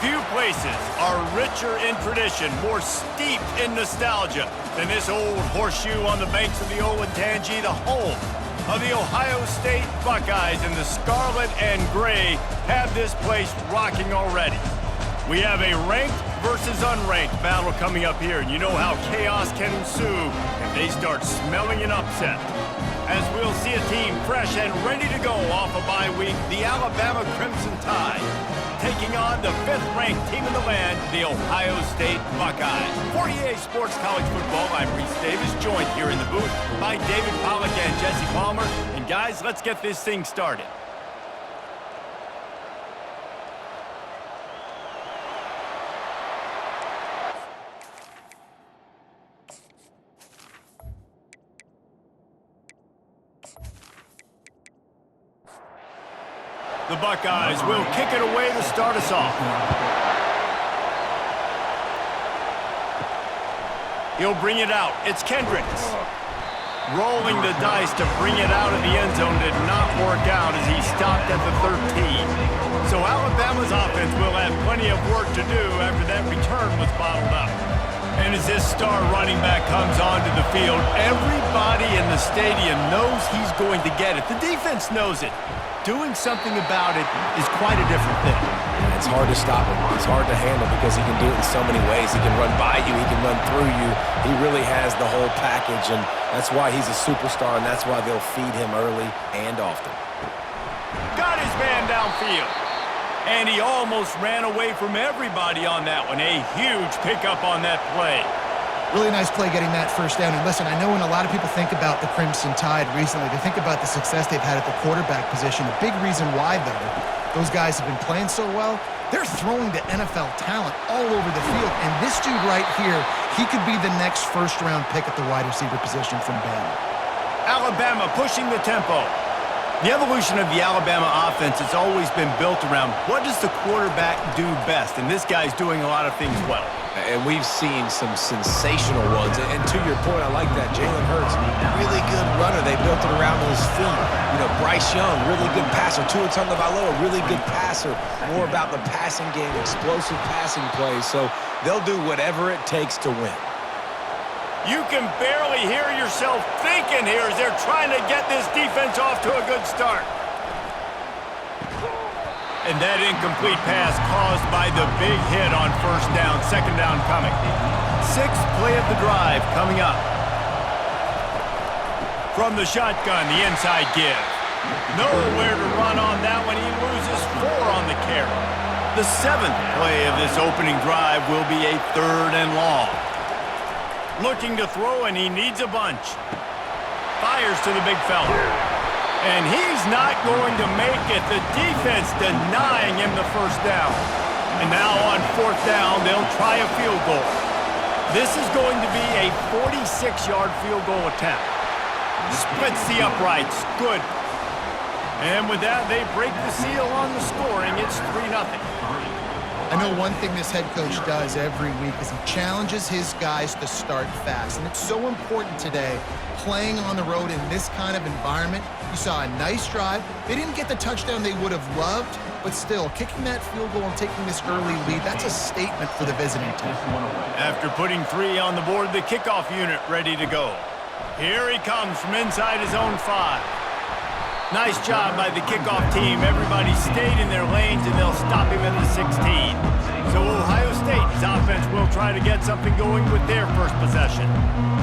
Few places are richer in tradition, more steeped in nostalgia than this old horseshoe on the banks of the Olentangy, the home of the Ohio State Buckeyes, and the scarlet and gray have this place rocking already. We have a ranked versus unranked battle coming up here, and you know how chaos can ensue if they start smelling an upset. As we'll see a team fresh and ready to go off a bye week, the Alabama Crimson Tide, taking on the 5th-ranked team in the land, the Ohio State Buckeyes. For EA Sports College Football, I'm Reese Davis, joined here in the booth by David Pollack and Jesse Palmer. And guys, let's get this thing started. The Buckeyes will kick it away to start us off. He'll bring it out. It's Kendricks. Rolling the dice to bring it out of the end zone did not work out as he stopped at the 13. So Alabama's offense will have plenty of work to do after that return was bottled up. And as this star running back comes onto the field, everybody in the stadium knows he's going to get it. The defense knows it. Doing something about it is quite a different thing. It's hard to stop him. It's hard to handle because he can do it in so many ways. He can run by you. He can run through you. He really has the whole package, and that's why he's a superstar, and that's why they'll feed him early and often. Got his man downfield. And he almost ran away from everybody on that one. A huge pickup on that play. Really nice play getting that first down. And listen, I know when a lot of people think about the Crimson Tide recently, they think about the success they've had at the quarterback position. A big reason why, though, those guys have been playing so well, they're throwing to NFL talent all over the field. And this dude right here, he could be the next first-round pick at the wide receiver position from Bama. Alabama pushing the tempo. The evolution of the Alabama offense has always been built around what does the quarterback do best, and this guy's doing a lot of things well. And we've seen some sensational ones. And to your point, I like that. Jalen Hurts, really good runner. They built it around his feet. You know, Bryce Young, really good passer. Tua Tagovailoa, really good passer. More about the passing game, explosive passing plays. So they'll do whatever it takes to win. You can barely hear yourself thinking here as they're trying to get this defense off to a good start. And that incomplete pass caused by the big hit on first down, second down coming. 6th play of the drive coming up. From the shotgun, the inside give. Nowhere to run on that one. He loses 4 on the carry. The 7th play of this opening drive will be a 3rd and long. Looking to throw, and he needs a bunch. Fires to the big fella. And he's not going to make it. The defense denying him the first down. And now on 4th down, they'll try a field goal. This is going to be a 46-yard field goal attempt. Splits the uprights. Good. And with that, they break the seal on the scoring. It's 3-0. I know one thing this head coach does every week is he challenges his guys to start fast. And it's so important today, playing on the road in this kind of environment. You saw a nice drive. They didn't get the touchdown they would have loved, but still, kicking that field goal and taking this early lead, that's a statement for the visiting team. After putting 3 on the board, the kickoff unit ready to go. Here he comes from inside his own 5. Nice job by the kickoff team. Everybody stayed in their lanes, and they'll stop him at the 16. So Ohio State's offense will try to get something going with their first possession.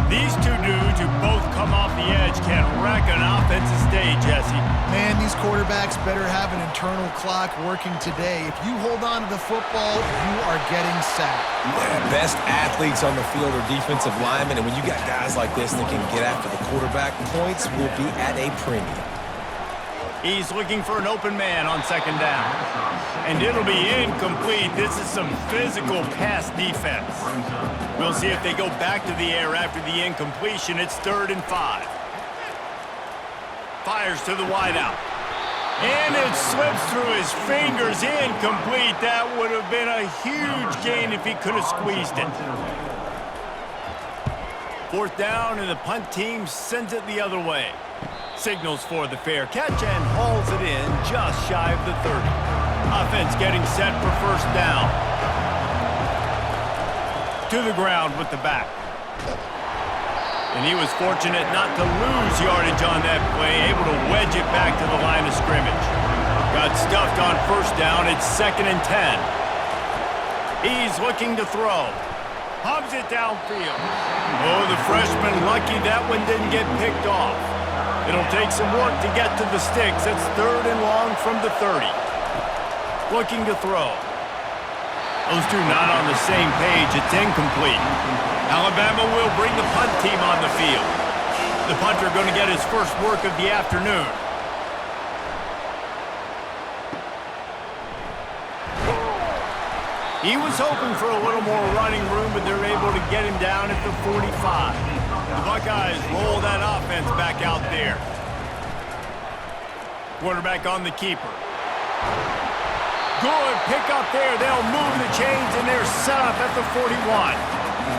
These two dudes who both come off the edge can wreck an offensive stage, Jesse. Man, these quarterbacks better have an internal clock working today. If you hold on to the football, you are getting sacked. Yeah, best athletes on the field are defensive linemen, and when you got guys like this that can get after the quarterback, points will be at a premium. He's looking for an open man on 2nd down. And it'll be incomplete. This is some physical pass defense. We'll see if they go back to the air after the incompletion. It's 3rd and 5. Fires to the wideout. And it slips through his fingers. Incomplete. That would have been a huge gain if he could have squeezed it. 4th down, and the punt team sends it the other way. Signals for the fair catch and hauls it in just shy of the 30. Offense getting set for first down. To the ground with the back. And he was fortunate not to lose yardage on that play, able to wedge it back to the line of scrimmage. Got stuffed on first down. It's 2nd and 10. He's looking to throw. Hubs it downfield. Oh, the freshman lucky that one didn't get picked off. It'll take some work to get to the sticks. It's 3rd and long from the 30. Looking to throw. Those two not on the same page. It's incomplete. Alabama will bring the punt team on the field. The punter going to get his first work of the afternoon. He was hoping for a little more running room, but they're able to get him down at the 45. The Buckeyes roll that offense back out there. Quarterback on the keeper. Good pick up there. They'll move the chains, and they're set up at the 41.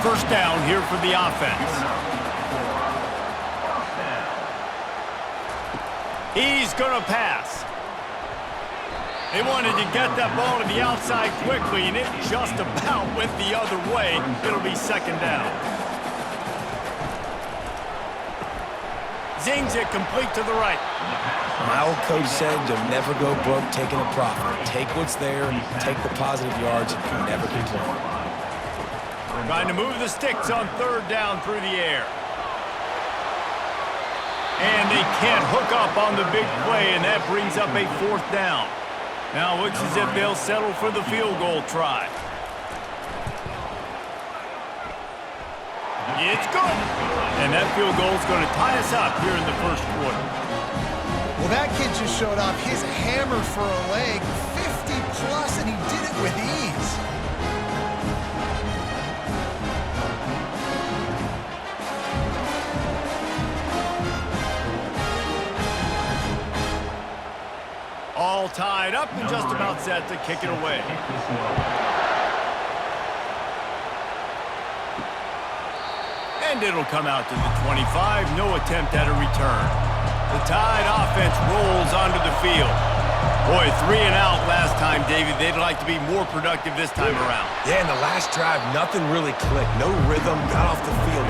First down here for the offense. He's going to pass. They wanted to get that ball to the outside quickly, and it just about went the other way. It'll be 2nd down. Zings it complete to the right. My old coach said you'll never go broke taking a profit. Take what's there, take the positive yards, and you never complain. Trying to move the sticks on 3rd down through the air. And they can't hook up on the big play, and that brings up a 4th down. Now it looks as if they'll settle for the field goal try. It's good. And that field goal is going to tie us up here in the first quarter. Well, that kid just showed off his hammer for a leg, 50+, and he did it with ease. All tied up and just about set to kick it away. And it'll come out to the 25. No attempt at a return. The Tide offense rolls onto the field. Boy, 3 and out last time, David. They'd like to be more productive this time around. Yeah, in the last drive, nothing really clicked. No rhythm. Got off the field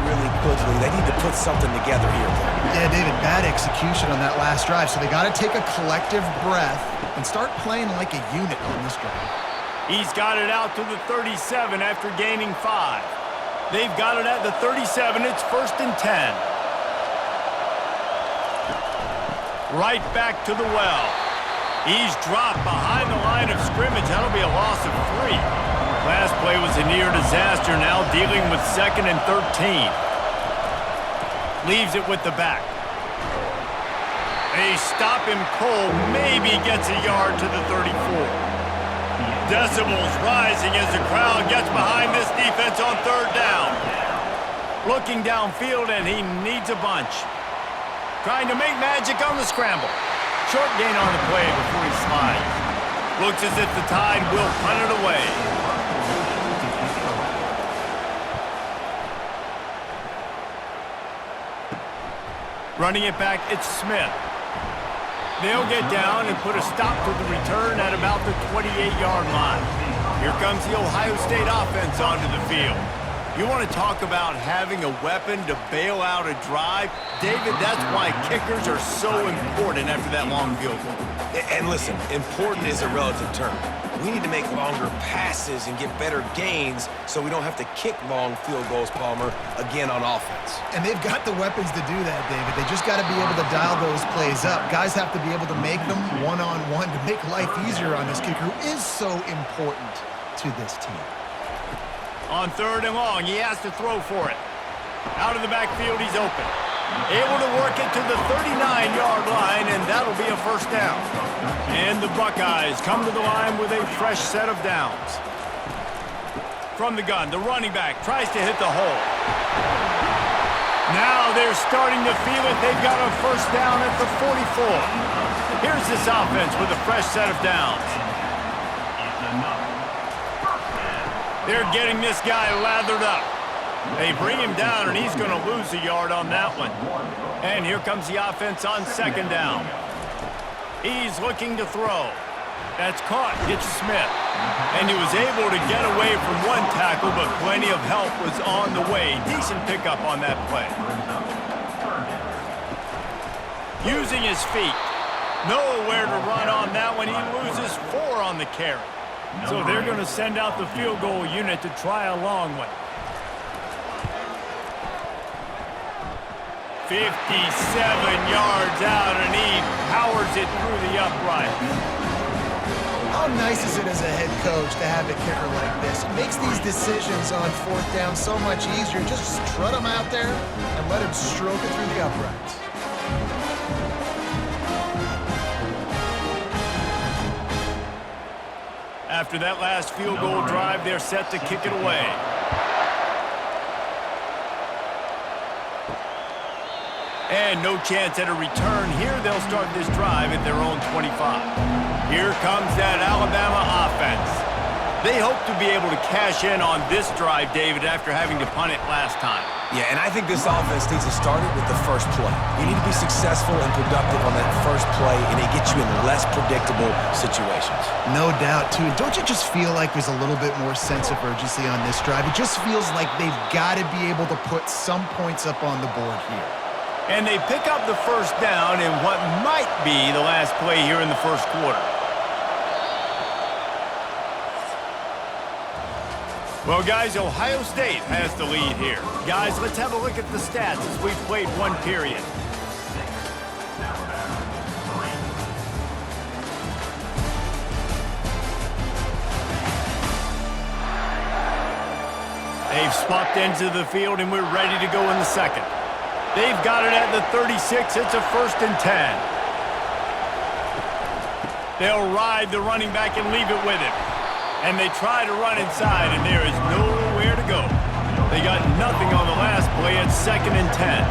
really quickly. They need to put something together here. Yeah, David, bad execution on that last drive, so they got to take a collective breath and start playing like a unit on this drive. He's got it out to the 37 after gaining 5. They've got it at the 37. It's 1st and 10. Right back to the well. He's dropped behind the line of scrimmage. That'll be a loss of 3. Last play was a near disaster. Now dealing with 2nd and 13. Leaves it with the back. They stop him cold. Maybe gets a yard to the 34. Decibels rising as the crowd gets behind this defense on 3rd down. Looking downfield, and he needs a bunch. Trying to make magic on the scramble. Short gain on the play before he slides. Looks as if the Tide will punt it away. Running it back, it's Smith. They'll get down and put a stop to the return at about the 28-yard line. Here comes the Ohio State offense onto the field. You want to talk about having a weapon to bail out a drive? David, that's why kickers are so important after that long field goal. And listen, important is a relative term. We need to make longer passes and get better gains so we don't have to kick long field goals, Palmer, again on offense. And they've got the weapons to do that, David. They just got to be able to dial those plays up. Guys have to be able to make them one-on-one to make life easier on this kicker who is so important to this team. On 3rd and long, he has to throw for it. Out of the backfield, he's open. Able to work it to the 39-yard line, and that'll be a first down. And the Buckeyes come to the line with a fresh set of downs. From the gun, the running back tries to hit the hole. Now they're starting to feel it. They've got a first down at the 44. Here's this offense with a fresh set of downs. They're getting this guy lathered up. They bring him down, and he's going to lose a yard on that one. And here comes the offense on 2nd down. He's looking to throw. That's caught. It's Smith. And he was able to get away from one tackle, but plenty of help was on the way. Decent pickup on that play. Using his feet. Nowhere to run on that one. He loses 4 on the carry. So they're going to send out the field goal unit to try a long one. 57 yards out, and he powers it through the upright. How nice is it as a head coach to have a kicker like this? It makes these decisions on 4th down so much easier. Just strut him out there and let him stroke it through the uprights. After that last field goal drive, they're set to kick it away. And no chance at a return here. They'll start this drive at their own 25. Here comes that Alabama offense. They hope to be able to cash in on this drive, David, after having to punt it last time. Yeah, and I think this offense needs to start it with the first play. You need to be successful and productive on that first play, and it gets you in less predictable situations. No doubt, too. Don't you just feel like there's a little bit more sense of urgency on this drive? It just feels like they've got to be able to put some points up on the board here. And they pick up the first down in what might be the last play here in the first quarter. Well, guys, Ohio State has the lead here. Guys, let's have a look at the stats as we've played one period. They've swapped into the field, and we're ready to go in the second. They've got it at the 36. It's a 1st and 10. They'll ride the running back and leave it with him. And they try to run inside, and there is nowhere to go. They got nothing on the last play. It's 2nd and 10.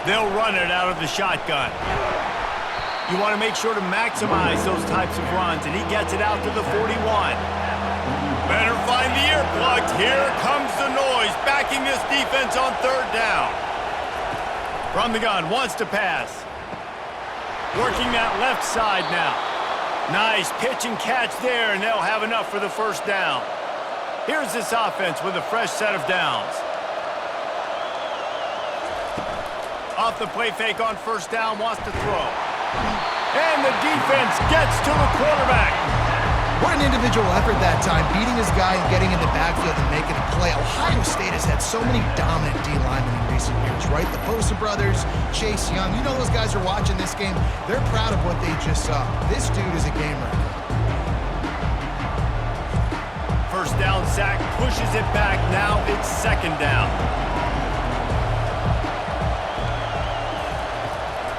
They'll run it out of the shotgun. You want to make sure to maximize those types of runs, and he gets it out to the 41. Better find the earplugs. Here comes the noise, backing this defense on 3rd down. From the gun, wants to pass. Working that left side now. Nice pitch and catch there, and they'll have enough for the first down. Here's this offense with a fresh set of downs. Off the play fake on 1st down, wants to throw. And the defense gets to the quarterback. What an individual effort that time, beating his guy and getting in the backfield and making a play. Ohio State has had so many dominant D-linemen in recent years, right? The Bosa brothers, Chase Young, you know those guys are watching this game. They're proud of what they just saw. This dude is a game record. First down sack, pushes it back. Now it's 2nd down.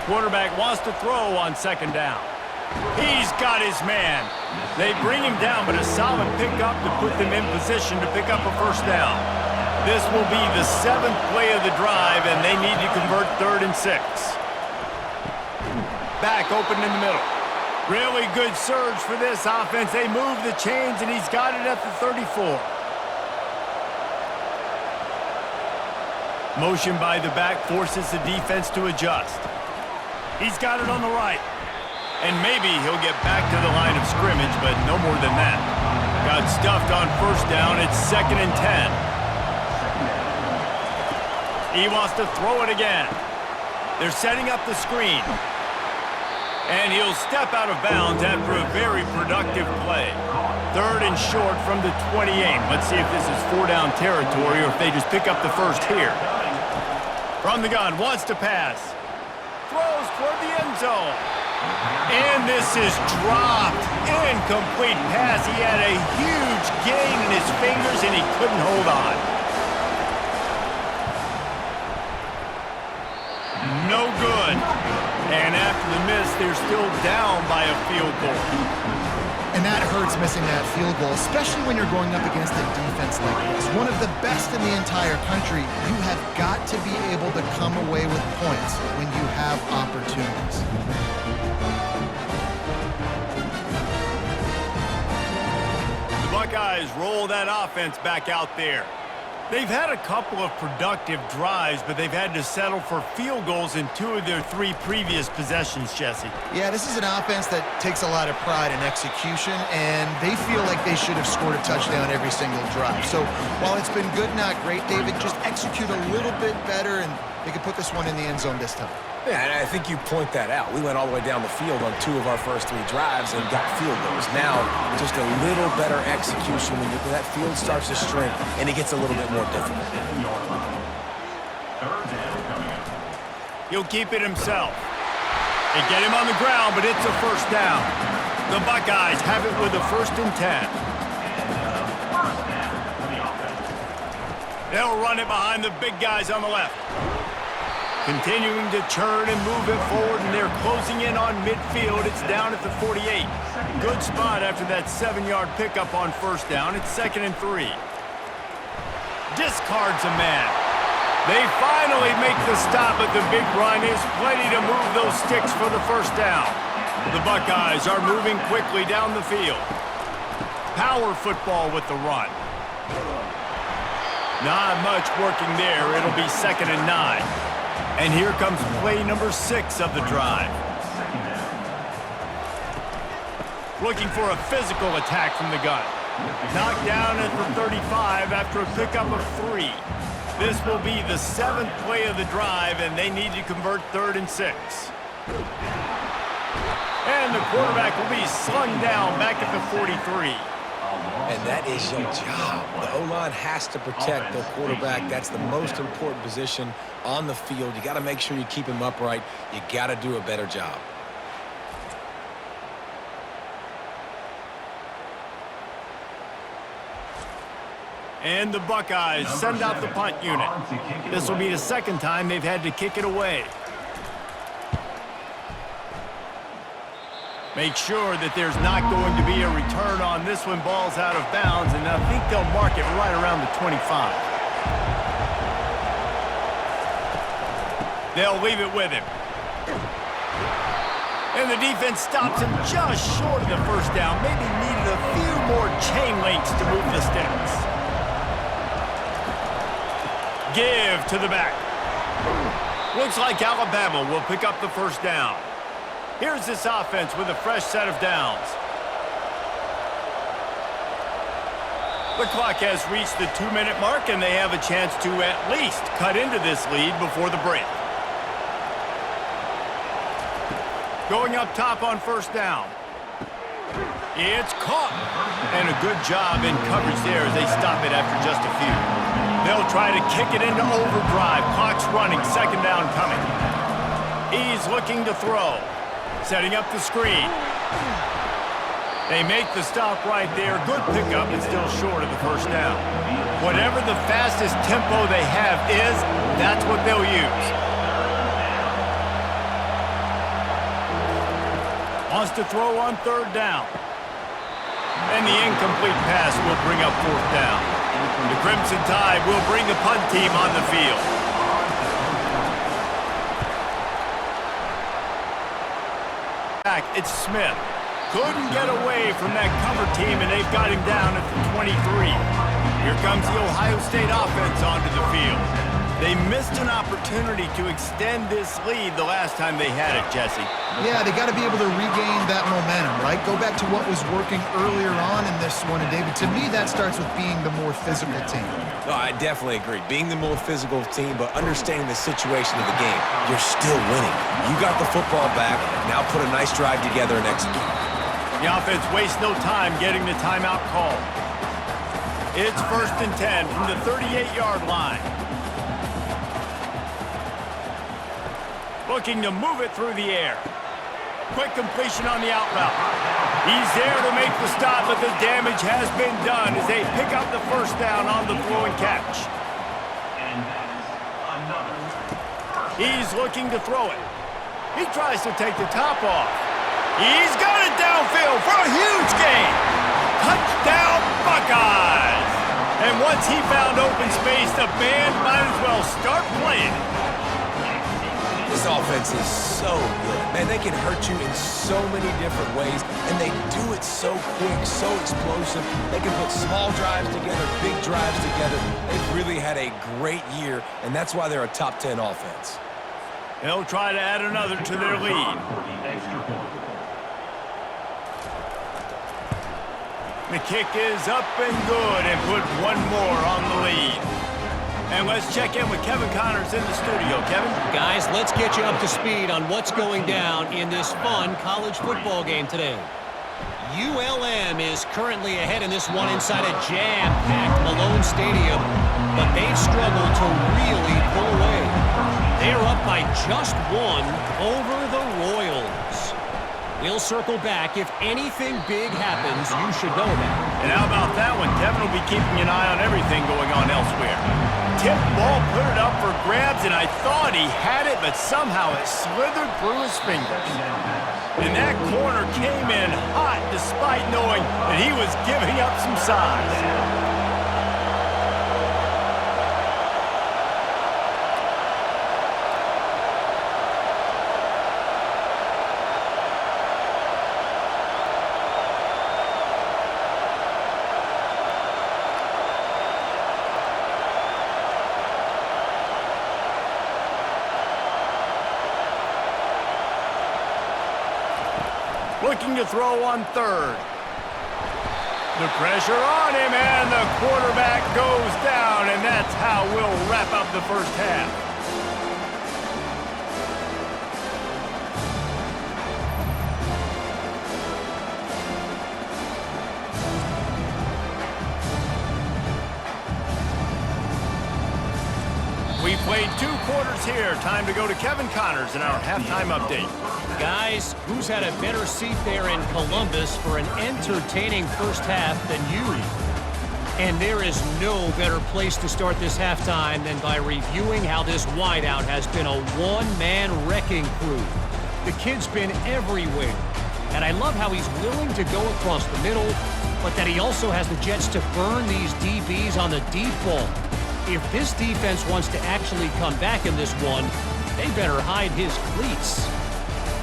Quarterback wants to throw on 2nd down. He's got his man. They bring him down, but a solid pickup to put them in position to pick up a first down. This will be the 7th play of the drive, and they need to convert 3rd and 6. Back open in the middle. Really good surge for this offense. They move the chains, and he's got it at the 34. Motion by the back forces the defense to adjust. He's got it on the right. And maybe he'll get back to the line of scrimmage, but no more than that. Got stuffed on 1st down. It's 2nd and 10. He wants to throw it again. They're setting up the screen. And he'll step out of bounds after a very productive play. 3rd and short from the 28. Let's see if this is 4-down territory or if they just pick up the first here. From the gun, wants to pass. Throws toward the end zone. And this is dropped. Incomplete pass. He had a huge gain in his fingers, and he couldn't hold on. No good. And after the miss, they're still down by a field goal. And that hurts, missing that field goal, especially when you're going up against a defense like this. One of the best in the entire country. You have got to be able to come away with points when you have opportunities. The Buckeyes roll that offense back out there. They've had a couple of productive drives, but they've had to settle for field goals in 2 of their 3 previous possessions, Jesse. Yeah, this is an offense that takes a lot of pride in execution, and they feel like they should have scored a touchdown every single drive. So while it's been good, not great, David, just execute a little bit better, and they can put this one in the end zone this time. Yeah, and I think you point that out. We went all the way down the field on 2 of our first 3 drives and got field goals. Now, just a little better execution when that field starts to shrink and it gets a little bit more difficult. He'll keep it himself. They get him on the ground, but it's a first down. The Buckeyes have it with a 1st and 10. They'll run it behind the big guys on the left. Continuing to churn and move it forward, and they're closing in on midfield. It's down at the 48. Good spot after that 7-yard pickup on 1st down. It's 2nd and 3. Discards a man. They finally make the stop, but the big run is plenty to move those sticks for the 1st down. The Buckeyes are moving quickly down the field. Power football with the run. Not much working there. It'll be 2nd and 9. And here comes play number 6 of the drive. Looking for a physical attack from the gun. Knocked down at the 35 after a pickup of 3. This will be the 7th play of the drive, and they need to convert 3rd and 6. And the quarterback will be slung down back at the 43. And that is your job. The O-line has to protect the quarterback. That's the most important position on the field. You got to make sure you keep him upright. You got to do a better job. And the Buckeyes send out the punt unit. This will be the 2nd time they've had to kick it away. Make sure that there's not going to be a return on this when ball's out of bounds, and I think they'll mark it right around the 25. They'll leave it with him. And the defense stops him just short of the 1st down. Maybe needed a few more chain links to move the sticks. Give to the back. Looks like Alabama will pick up the 1st down. Here's this offense with a fresh set of downs. The clock has reached the 2-minute mark, and they have a chance to at least cut into this lead before the break. Going up top on 1st down. It's caught. And a good job in coverage there as they stop it after just a few. They'll try to kick it into overdrive. Clock's running. 2nd down coming. He's looking to throw. Setting up the screen. They make the stop right there. Good pickup, and still short of the 1st down. Whatever the fastest tempo they have is, that's what they'll use. Wants to throw on 3rd down. And the incomplete pass will bring up 4th down. The Crimson Tide will bring the punt team on the field. It's Smith. Couldn't get away from that cover team, and they've got him down at the 23. Here comes the Ohio State offense onto the field. They missed an opportunity to extend this lead the last time they had it, Jesse. Yeah, they got to be able to regain that momentum, right? Go back to what was working earlier on in this one, and David, to me, that starts with being the more physical team. No, I definitely agree. Being the more physical team, but understanding the situation of the game. You're still winning. You got the football back. Now put a nice drive together and execute. The offense wastes no time getting the timeout called. It's 1st and 10 from the 38-yard line. Looking to move it through the air. Quick completion on the out route. He's there to make the stop, but the damage has been done as they pick up the 1st down on the throw and catch. He's looking to throw it. He tries to take the top off. He's got it downfield for a huge gain. Touchdown, Buckeyes! And once he found open space, the band might as well start playing. This offense offense is so good. Man, they can hurt you in so many different ways, and they do it so quick, so explosive. They can put small drives together, big drives together. They've really had a great year, and that's why they're a top 10 offense. They'll try to add another to their lead. The kick is up and good and put one more on the lead. And let's check in with Kevin Connors in the studio. Kevin? Guys, let's get you up to speed on what's going down in this fun college football game today. ULM is currently ahead in this one inside a jam-packed Malone Stadium, but they've struggled to really pull away. They're up by just one over the Royals. We'll circle back. If anything big happens, you should know that. And how about that one? Kevin will be keeping an eye on everything going on elsewhere. Tipped ball, put it up for grabs, and I thought he had it, but somehow it slithered through his fingers. And that corner came in hot despite knowing that he was giving up some size. Looking to throw on third. The pressure on him, and the quarterback goes down, and that's how we'll wrap up the first half. We played 2 quarters here. Time to go to Kevin Connors in our halftime update. Guys, who's had a better seat there in Columbus for an entertaining first half than you? And there is no better place to start this halftime than by reviewing how this wideout has been a one-man wrecking crew. The kid's been everywhere, and I love how he's willing to go across the middle, but that he also has the jets to burn these DBs on the deep ball. If this defense wants to actually come back in this one, they better hide his cleats.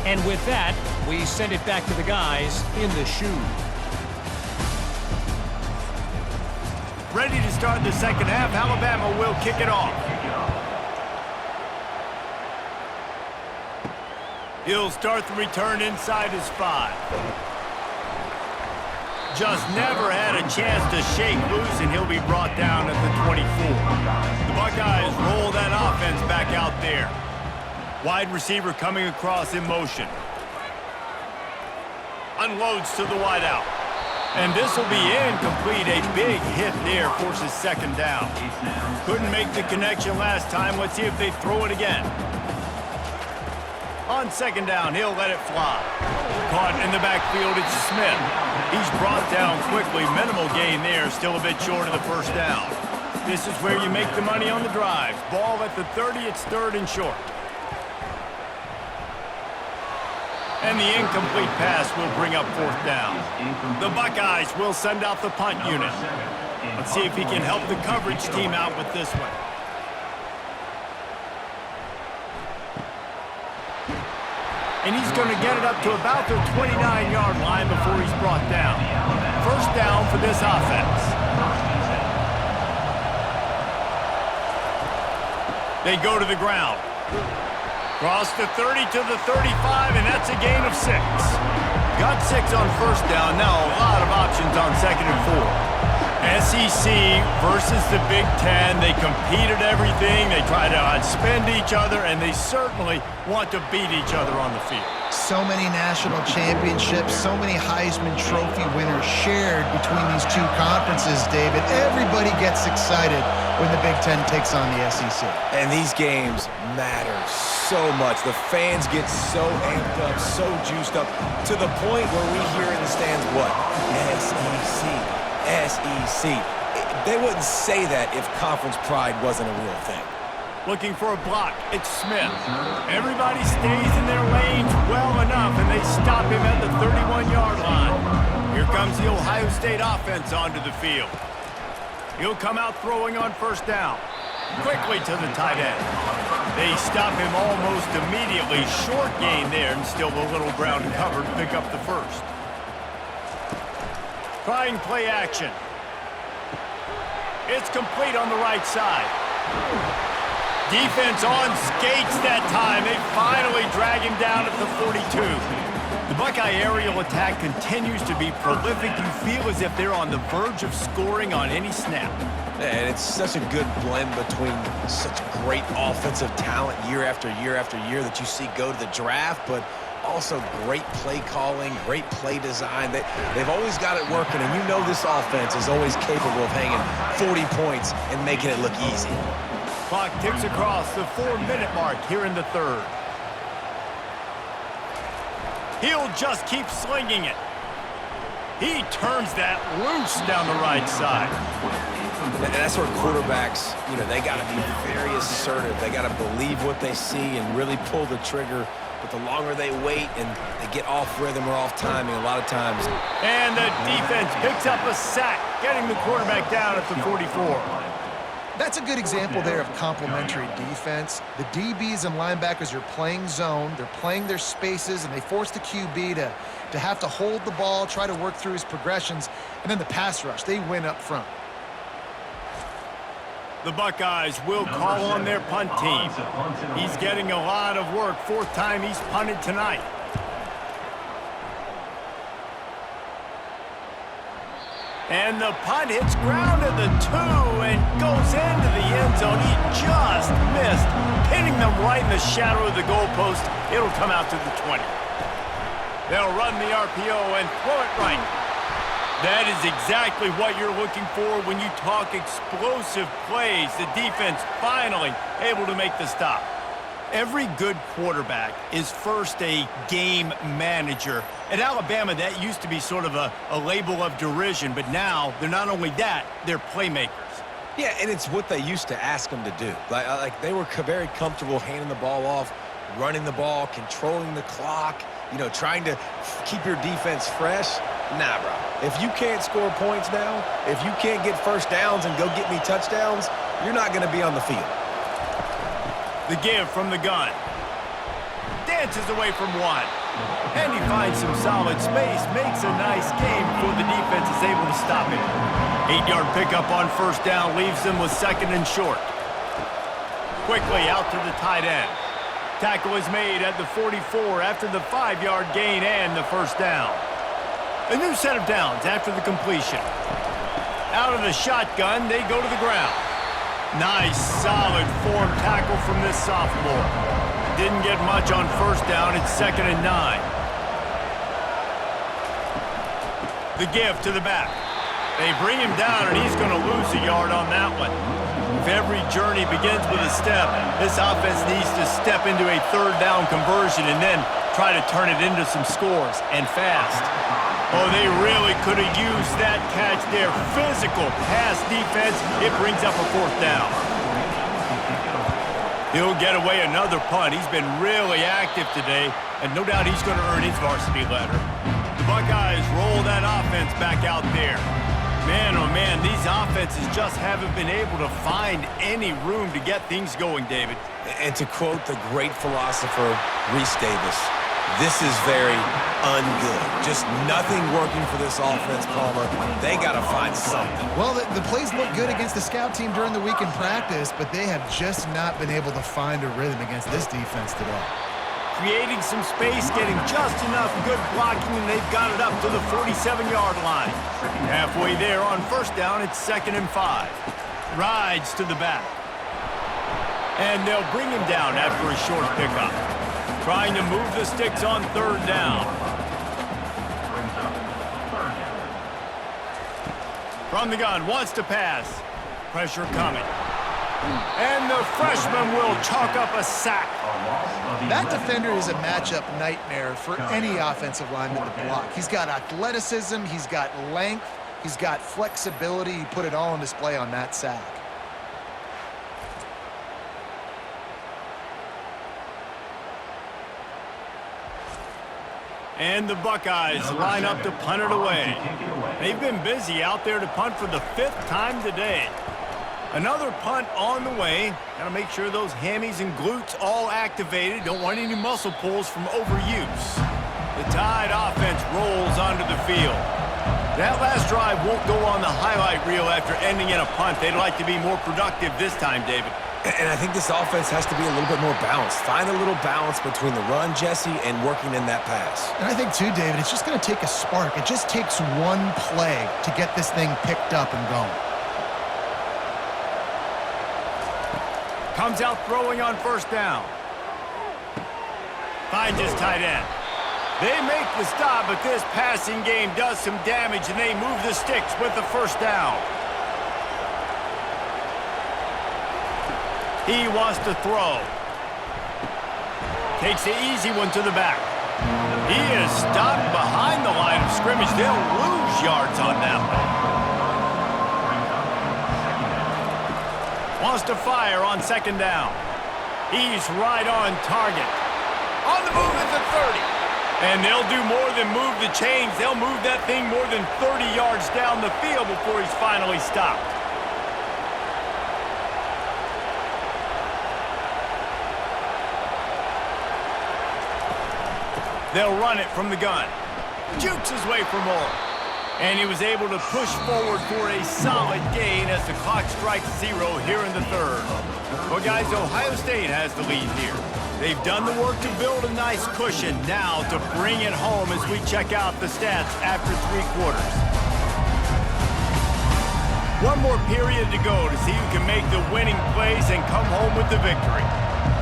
And with that, we send it back to the guys in the shoe. Ready to start the second half. Alabama will kick it off. He'll start the return inside his 5. Just never had a chance to shake loose, and he'll be brought down at the 24. The Buckeyes roll that offense back out there. Wide receiver coming across in motion. Unloads to the wideout. And this will be incomplete. A big hit there forces second down. Couldn't make the connection last time. Let's see if they throw it again. On second down, he'll let it fly. Caught in the backfield, it's Smith. He's brought down quickly. Minimal gain there, still a bit short of the first down. This is where you make the money on the drive. Ball at the 30, it's third and short. And the incomplete pass will bring up fourth down. The Buckeyes will send out the punt unit. Let's see if he can help the coverage team out with this one. And he's going to get it up to about the 29-yard line before he's brought down. First down for this offense. They go to the ground. Cross the 30 to the 35, and that's a gain of 6. Got 6 on first down. Now a lot of options on second and 4. SEC versus the Big Ten. They compete at everything. They try to outspend each other, and they certainly want to beat each other on the field. So many national championships, so many Heisman Trophy winners shared between these two conferences, David. Everybody gets excited when the Big Ten takes on the SEC. And these games matter so much. The fans get so amped up, so juiced up, to the point where we hear in the stands, what? SEC. SEC. They wouldn't say that if conference pride wasn't a real thing. Looking for a block. It's Smith. Everybody stays in their lanes well enough, and they stop him at the 31-yard line. Here comes the Ohio State offense onto the field. He'll come out throwing on first down. Quickly to the tight end. They stop him almost immediately. Short gain there, and still a little ground covered. Pick up the first. Trying play action. It's complete on the right side. Defense on skates that time. They finally drag him down at the 42. The Buckeye aerial attack continues to be prolific. You feel as if they're on the verge of scoring on any snap. And it's such a good blend between such great offensive talent year after year after year that you see go to the draft, but also great play calling, great play design. They've always got it working, and you know this offense is always capable of hanging 40 points and making it look easy. Clock ticks across the 4-minute mark here in the third. He'll just keep slinging it. He turns that loose down the right side. And that's where quarterbacks, they got to be very assertive. They got to believe what they see and really pull the trigger. But the longer they wait and they get off rhythm or off timing, a lot of times. And the defense picks up a sack, getting the quarterback down at the 44. That's a good example there of complementary defense. The DBs and linebackers are playing zone, they're playing their spaces, and they force the QB to have to hold the ball, try to work through his progressions, and then the pass rush, they win up front. The Buckeyes will call on their punt team. He's getting a lot of work. Fourth time he's punted tonight. And the punt hits ground at the 2 and goes into the end zone. He just missed, hitting them right in the shadow of the goalpost. It'll come out to the 20. They'll run the RPO and throw it right. That is exactly what you're looking for when you talk explosive plays. The defense finally able to make the stop. Every good quarterback is first a game manager. At Alabama, that used to be sort of a label of derision, but now they're not only that, they're playmakers. Yeah, and it's what they used to ask them to do. Like they were very comfortable handing the ball off, running the ball, controlling the clock, trying to keep your defense fresh. Nah, bro. If you can't score points now, if you can't get first downs and go get me touchdowns, you're not going to be on the field. The give from the gun. Dances away from one. And he finds some solid space, makes a nice game before the defense is able to stop him. 8-yard pickup on first down leaves them with second and short. Quickly out to the tight end. Tackle is made at the 44 after the 5-yard gain and the first down. A new set of downs after the completion. Out of the shotgun, they go to the ground. Nice, solid form tackle from this sophomore. Didn't get much on first down. It's 2nd and 9. The give to the back. They bring him down, and he's going to lose a yard on that one. If every journey begins with a step, this offense needs to step into a third down conversion and then try to turn it into some scores, and fast. Oh, they really could have used that catch there. Physical pass defense. It brings up a fourth down. He'll get away another punt. He's been really active today, and no doubt he's going to earn his varsity letter. The Buckeyes roll that offense back out there. Man, oh man, these offenses just haven't been able to find any room to get things going, David. And to quote the great philosopher, Reese Davis, this is very ungood. Just nothing working for this offense, Palmer. They got to find something. Well, the plays look good against the scout team during the week in practice, but they have just not been able to find a rhythm against this defense today. Creating some space, getting just enough good blocking, and they've got it up to the 47-yard line. Halfway there on first down, it's 2nd and 5. Rides to the back. And they'll bring him down after a short pickup. Trying to move the sticks on third down. From the gun, wants to pass. Pressure coming. And the freshman will chalk up a sack. That defender is a matchup nightmare for any offensive lineman to block. He's got athleticism, he's got length, he's got flexibility. He put it all on display on that sack. And the Buckeyes line up to punt it away. They've been busy out there to punt for the 5th time today. Another punt on the way. Got to make sure those hammies and glutes all activated. Don't want any muscle pulls from overuse. The Tide offense rolls onto the field. That last drive won't go on the highlight reel after ending in a punt. They'd like to be more productive this time, David. And I think this offense has to be a little bit more balanced. Find a little balance between the run, Jesse, and working in that pass. And I think, too, David, it's just going to take a spark. It just takes one play to get this thing picked up and going. Comes out throwing on first down. Finds his tight end. They make the stop, but this passing game does some damage, and they move the sticks with the first down. He wants to throw. Takes the easy one to the back. He is stopped behind the line of scrimmage. They'll lose yards on that one. Wants to fire on second down. He's right on target. On the move at the 30. And they'll do more than move the chains. They'll move that thing more than 30 yards down the field before he's finally stopped. They'll run it from the gun. Jukes his way for more. And he was able to push forward for a solid gain as the clock strikes 0 here in the third. Well, guys, Ohio State has the lead here. They've done the work to build a nice cushion. Now to bring it home as we check out the stats after 3 quarters. One more period to go to see who can make the winning plays and come home with the victory.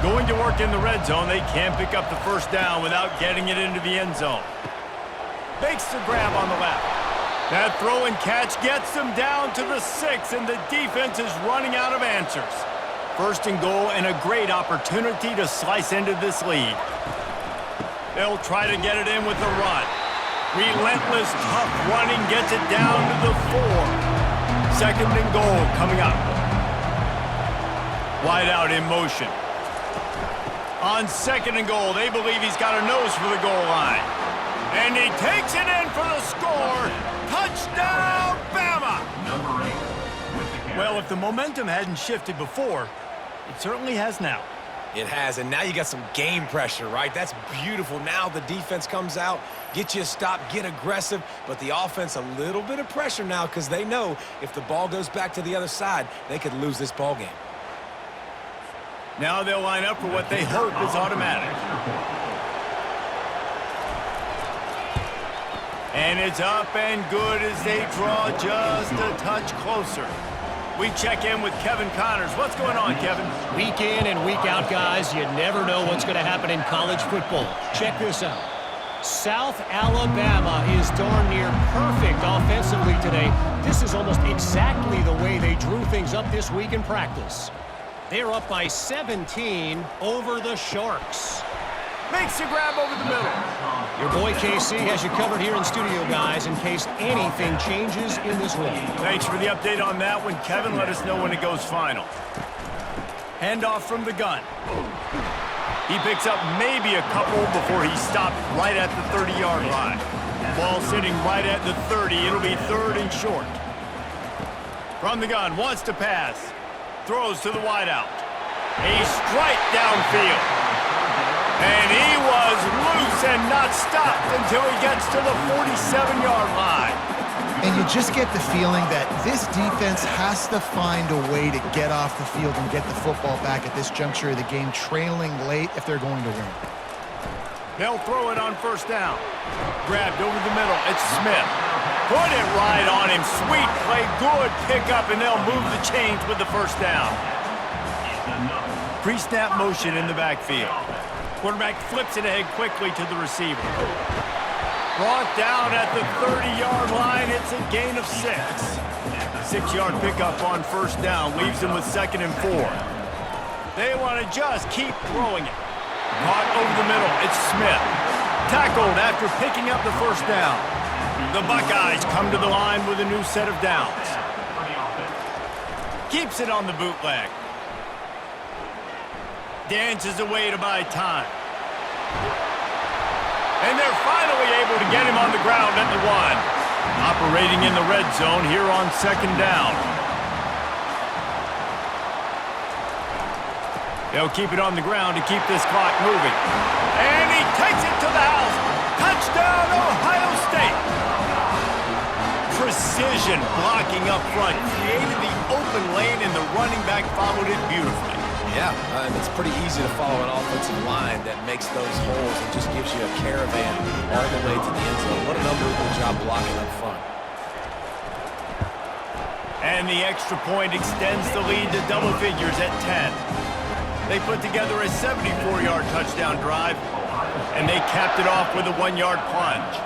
Going to work in the red zone, they can pick up the first down without getting it into the end zone. Makes the grab on the left. That throw and catch gets them down to the 6, and the defense is running out of answers. First and goal, and a great opportunity to slice into this lead. They'll try to get it in with the run. Relentless, tough running gets it down to the 4. Second and goal coming up. Wide out in motion. On second and goal, they believe he's got a nose for the goal line. And he takes it in for the score. Touchdown, Bama! Well, if the momentum hadn't shifted before, it certainly has now. It has, and now you got some game pressure, right? That's beautiful. Now the defense comes out, get you a stop, get aggressive, but the offense a little bit of pressure now because they know if the ball goes back to the other side, they could lose this ball game. Now they'll line up for what they hope is automatic. And it's up and good as they draw just a touch closer. We check in with Kevin Connors. What's going on, Kevin? Week in and week out, guys, you never know what's going to happen in college football. Check this out. South Alabama is darn near perfect offensively today. This is almost exactly the way they drew things up this week in practice. They're up by 17 over the Sharks. Makes the grab over the middle. Your boy KC has you covered here in studio, guys, in case anything changes in this one. Thanks for the update on that one, Kevin. Let us know when it goes final. Handoff from the gun. He picks up maybe a couple before he stopped right at the 30-yard line. Ball sitting right at the 30. It'll be third and short. From the gun, wants to pass. Throws to the wideout. A strike downfield. And he was loose and not stopped until he gets to the 47-yard line. And you just get the feeling that this defense has to find a way to get off the field and get the football back at this juncture of the game, trailing late if they're going to win. They'll throw it on first down. Grabbed over the middle. It's Smith. Put it right on him. Sweet play. Good pickup, and they'll move the chains with the first down. Pre-snap motion in the backfield. Quarterback flips it ahead quickly to the receiver. Brought down at the 30-yard line. It's a gain of 6. 6-yard pickup on first down. Leaves them with second and 4. They want to just keep throwing it. Caught over the middle. It's Smith. Tackled after picking up the first down. The Buckeyes come to the line with a new set of downs. Keeps it on the bootleg. Dances away to buy time. And they're finally able to get him on the ground at the 1. Operating in the red zone here on second down. They'll keep it on the ground to keep this clock moving. And he takes it to the house. Touchdown, Ohio State. Precision blocking up front created the open lane, and the running back followed it beautifully. Yeah, and it's pretty easy to follow an offensive line that makes those holes and just gives you a caravan all the way to the end zone. What an unbelievable job blocking up front. And the extra point extends the lead to double figures at 10. They put together a 74-yard touchdown drive, and they capped it off with a 1-yard plunge.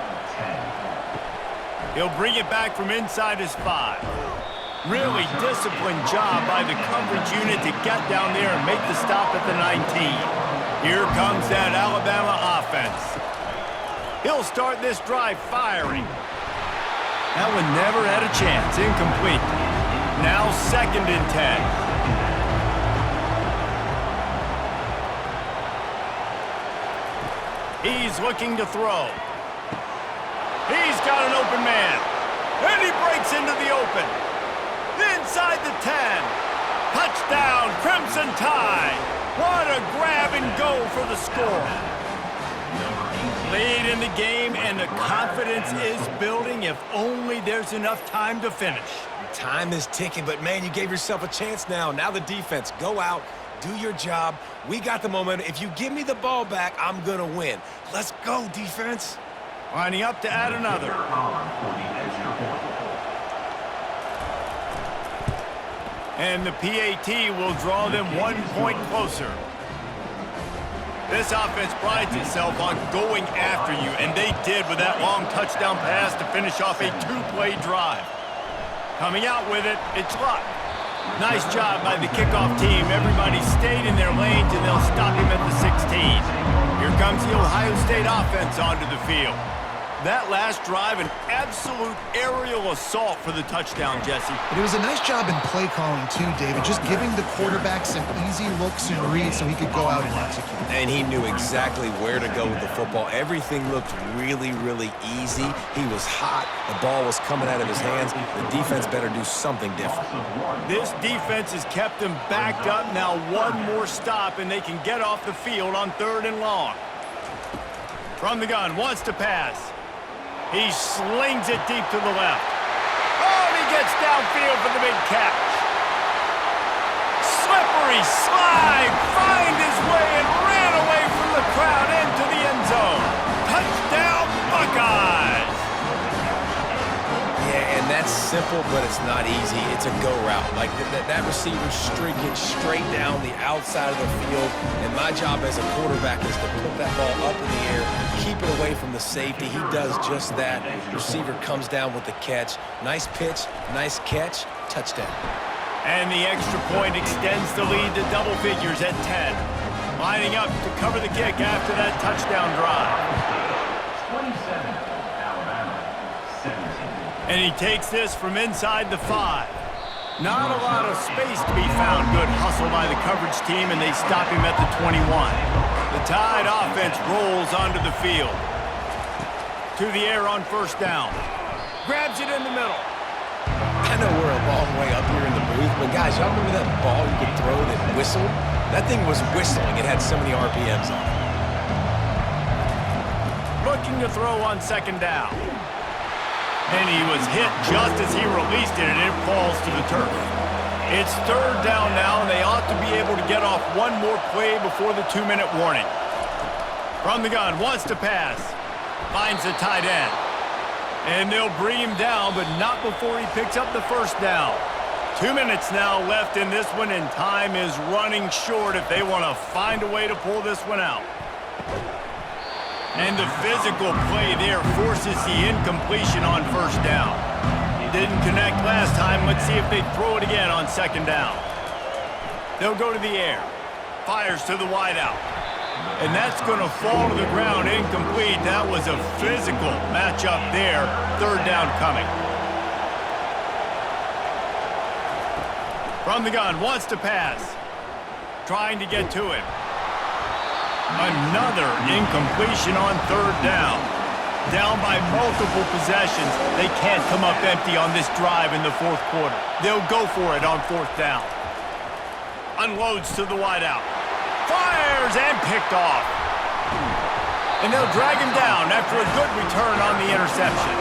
He'll bring it back from inside his 5. Really disciplined job by the coverage unit to get down there and make the stop at the 19. Here comes that Alabama offense. He'll start this drive firing. That one never had a chance. Incomplete. Now 2nd and 10. He's looking to throw. He's got an open man. And he breaks into the open. Inside the 10. Touchdown, Crimson Tide. What a grab and go for the score. Lead in the game, and the confidence is building if only there's enough time to finish. Time is ticking, but man, you gave yourself a chance now. Now the defense, go out, do your job. We got the momentum. If you give me the ball back, I'm going to win. Let's go, defense. Lining up to add another. And the PAT will draw them 1 point closer. This offense prides itself on going after you, and they did with that long touchdown pass to finish off a 2-play drive. Coming out with it, it's Luck. Nice job by the kickoff team. Everybody stayed in their lanes, and they'll stop him at the 16. Here comes the Ohio State offense onto the field. That last drive, an absolute aerial assault for the touchdown, Jesse. But it was a nice job in play calling, too, David, just giving the quarterback some easy looks and reads so he could go out and execute. And he knew exactly where to go with the football. Everything looked really, really easy. He was hot. The ball was coming out of his hands. The defense better do something different. This defense has kept them backed up. Now 1 more stop, and they can get off the field on 3rd and long. From the gun, wants to pass. He slings it deep to the left. Oh, and he gets downfield for the big catch. Slippery slide, find his way and ran away from the crowd into the end zone. Touchdown, Buckeyes! Yeah, and that's simple, but it's not easy. It's a go route. Like that receiver streaking straight down the outside of the field, and my job as a quarterback is to put that ball up in the air, keep it away from the safety. He does just that. Receiver comes down with the catch. Nice pitch, nice catch, touchdown. And the extra point extends the lead to double figures at 10. Lining up to cover the kick after that touchdown drive. 27, Alabama, 17. And he takes this from inside the 5. Not a lot of space to be found. Good hustle by the coverage team, and they stop him at the 21. The Tide offense rolls onto the field. To the air on 1st down. Grabs it in the middle. I know we're a long way up here in the booth, but guys, y'all remember that ball you could throw that whistled? That thing was whistling. It had so many RPMs on it. Looking to throw on 2nd down. And he was hit just as he released it, and it falls to the turf. It's 3rd down now, and they ought to be able to get off 1 more play before the 2-minute warning. From the gun, wants to pass. Finds the tight end. And they'll bring him down, but not before he picks up the 1st down. 2 minutes now left in this one, and time is running short if they want to find a way to pull this one out. And the physical play there forces the incompletion on 1st down. Didn't connect last time. Let's see if they throw it again on 2nd down. They'll go to the air. Fires to the wideout. And that's going to fall to the ground incomplete. That was a physical matchup there. 3rd down coming. From the gun, wants to pass. Trying to get to him. Another incompletion on 3rd down. Down by multiple possessions. They can't come up empty on this drive in the 4th quarter. They'll go for it on 4th down. Unloads to the wideout. Fires and picked off. And they'll drag him down after a good return on the interception.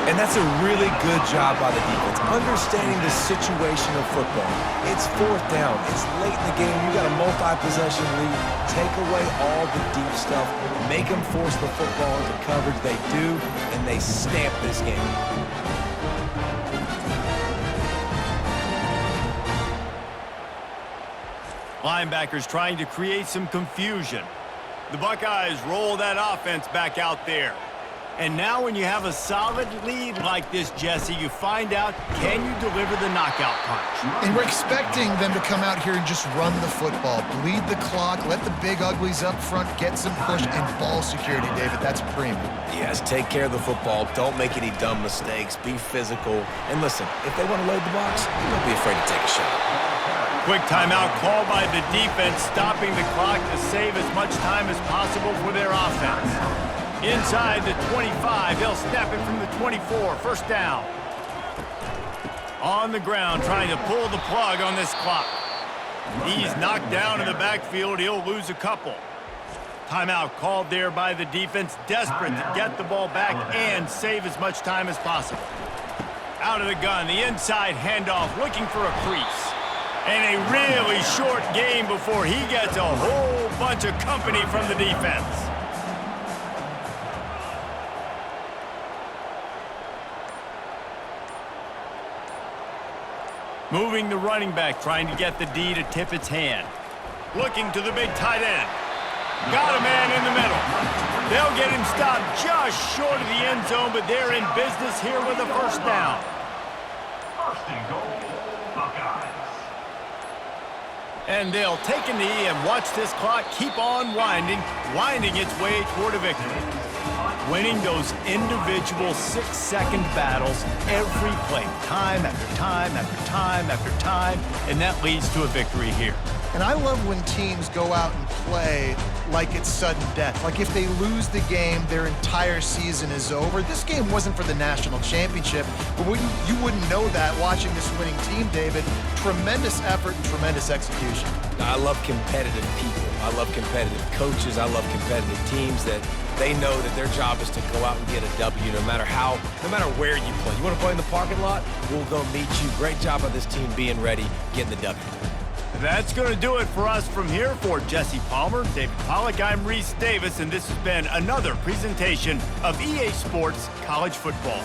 And that's a really good job by the defense, understanding the situation of football. It's fourth down. It's late in the game. You got a multi-possession lead. Take away all the deep stuff. Make them force the football into coverage. They do, and they stamp this game. Linebackers trying to create some confusion. The Buckeyes roll that offense back out there. And now when you have a solid lead like this, Jesse, you find out, can you deliver the knockout punch? And we're expecting them to come out here and just run the football, bleed the clock, let the big uglies up front get some push and ball security, David. That's premium. Yes, take care of the football. Don't make any dumb mistakes. Be physical. And listen, if they want to load the box, don't be afraid to take a shot. Quick timeout called by the defense, stopping the clock to save as much time as possible for their offense. Inside the 25, they'll snap it from the 24, first down. On the ground, trying to pull the plug on this clock. He's knocked down in the backfield, he'll lose a couple. Timeout called there by the defense, desperate to get the ball back and save as much time as possible. Out of the gun, the inside handoff, looking for a crease. And a really short game before he gets a whole bunch of company from the defense. Moving the running back, trying to get the D to tip its hand. Looking to the big tight end. Got a man in the middle. They'll get him stopped just short of the end zone, but they're in business here with a first down. First and goal, Buckeyes. And they'll take a knee and watch this clock keep on winding its way toward a victory. Winning those individual 6-second battles every play, time after time after time after time, and that leads to a victory here. And I love when teams go out and play like it's sudden death. Like if they lose the game, their entire season is over. This game wasn't for the national championship, but you wouldn't know that watching this winning team, David. Tremendous effort and tremendous execution. I love competitive people. I love competitive coaches. I love competitive teams that they know that their job is to go out and get a W no matter where you play. You want to play in the parking lot? We'll go meet you. Great job by this team being ready, getting the W. That's going to do it for us from here. For Jesse Palmer, David Pollack, I'm Reese Davis, and this has been another presentation of EA Sports College Football.